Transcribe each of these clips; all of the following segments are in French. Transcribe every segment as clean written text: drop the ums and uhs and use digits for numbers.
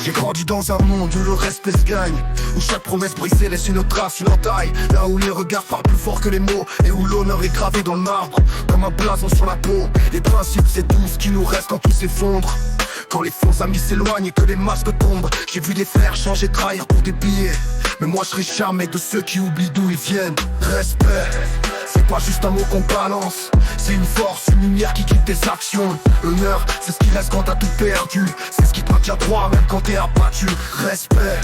J'ai grandi dans un monde où le respect se gagne, où chaque promesse brisée laisse une trace, une entaille. Là où les regards parlent plus fort que les mots, et où l'honneur est gravé dans le marbre comme un blason sur la peau. Les principes c'est tout ce qui nous reste quand tout s'effondre, quand les faux amis s'éloignent et que les masques tombent. J'ai vu des frères changer, trahir pour des billets, mais moi je serai jamais de ceux qui oublient d'où ils viennent. Respect, c'est pas juste un mot qu'on balance, c'est une force, une lumière qui guide tes actions. L'honneur, c'est ce qui reste quand t'as tout perdu, c'est ce qui te maintient droit même quand t'es abattu. Respect,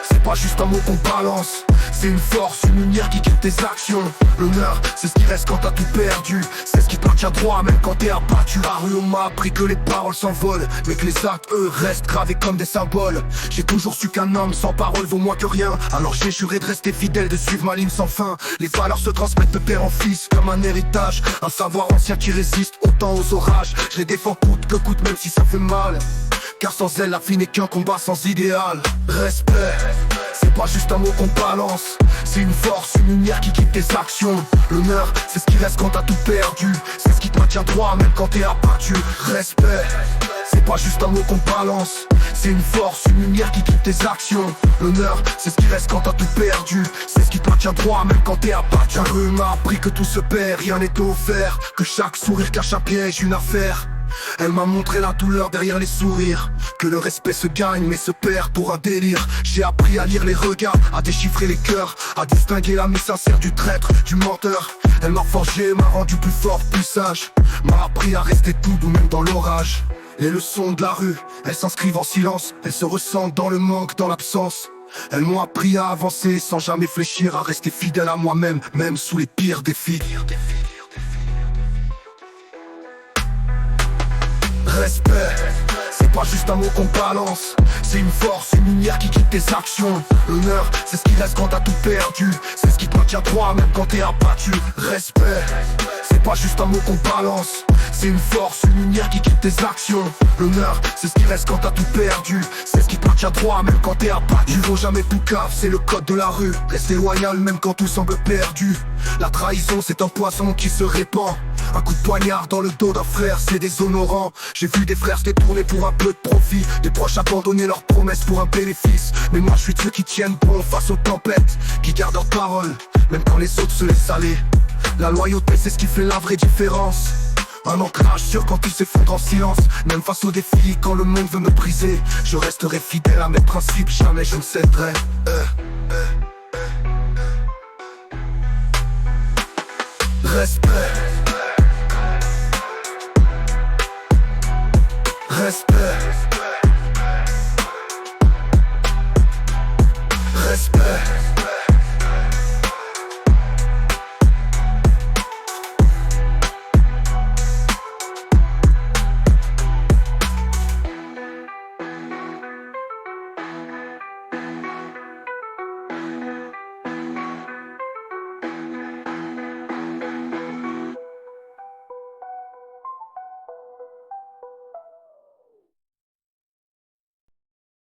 c'est pas juste un mot qu'on balance, c'est une force, une lumière qui guide tes actions. L'honneur, c'est ce qui reste quand t'as tout perdu, c'est ce qui te maintient droit même quand t'es abattu. La rue on m'a appris que les paroles s'envolent, mais que les actes eux restent gravés comme des symboles. J'ai toujours su qu'un homme sans parole vaut moins que rien, alors j'ai juré de rester fidèle, de suivre ma ligne sans fin. Les valeurs se transmettent de père en fils comme un héritage, un savoir ancien qui résiste autant aux orages. Je les défends coûte que coûte même si ça fait mal, car sans elle la vie n'est qu'un combat sans idéal. Respect, c'est pas juste un mot qu'on balance, c'est une force, une lumière qui guide tes actions. L'honneur, c'est ce qui reste quand t'as tout perdu, c'est ce qui te maintient droit même quand t'es abattu. Respect, c'est pas juste un mot qu'on balance, c'est une force, une lumière qui guide tes actions. L'honneur, c'est ce qui reste quand t'as tout perdu, c'est ce qui te maintient droit même quand t'es abattu. La rue m'a appris que tout se perd, rien n'est offert, que chaque sourire cache un piège, une affaire. Elle m'a montré la douleur derrière les sourires, que le respect se gagne mais se perd pour un délire. J'ai appris à lire les regards, à déchiffrer les cœurs, à distinguer l'ami sincère du traître, du menteur. Elle m'a forgé, m'a rendu plus fort, plus sage, m'a appris à rester tout doux même dans l'orage. Les leçons de la rue, elles s'inscrivent en silence, elles se ressentent dans le manque, dans l'absence. Elles m'ont appris à avancer sans jamais fléchir, à rester fidèle à moi-même, même sous les pires défis. Respect, c'est pas juste un mot qu'on balance, c'est une force, une lumière qui guide tes actions. L'honneur, c'est ce qui reste quand t'as tout perdu, c'est ce qui te maintient droit même quand t'es abattu. Respect, c'est pas juste un mot qu'on balance, c'est une force, une lumière qui guide tes actions. L'honneur, c'est ce qui reste quand t'as tout perdu, c'est ce qui te maintient droit même quand t'es abattu. Il vaut jamais tout cave, c'est le code de la rue, rester loyal même quand tout semble perdu. La trahison c'est un poison qui se répand, un coup de poignard dans le dos d'un frère, c'est déshonorant. J'ai vu des frères se détourner pour un peu de profit, des proches abandonner leurs promesses pour un bénéfice. Mais moi je suis de ceux qui tiennent bon face aux tempêtes, qui gardent leur parole, même quand les autres se laissent aller. La loyauté c'est ce qui fait la vraie différence, un ancrage sûr quand tout s'effondre en silence. Même face aux défis, quand le monde veut me briser, je resterai fidèle à mes principes, jamais je ne céderai. Respect, respect.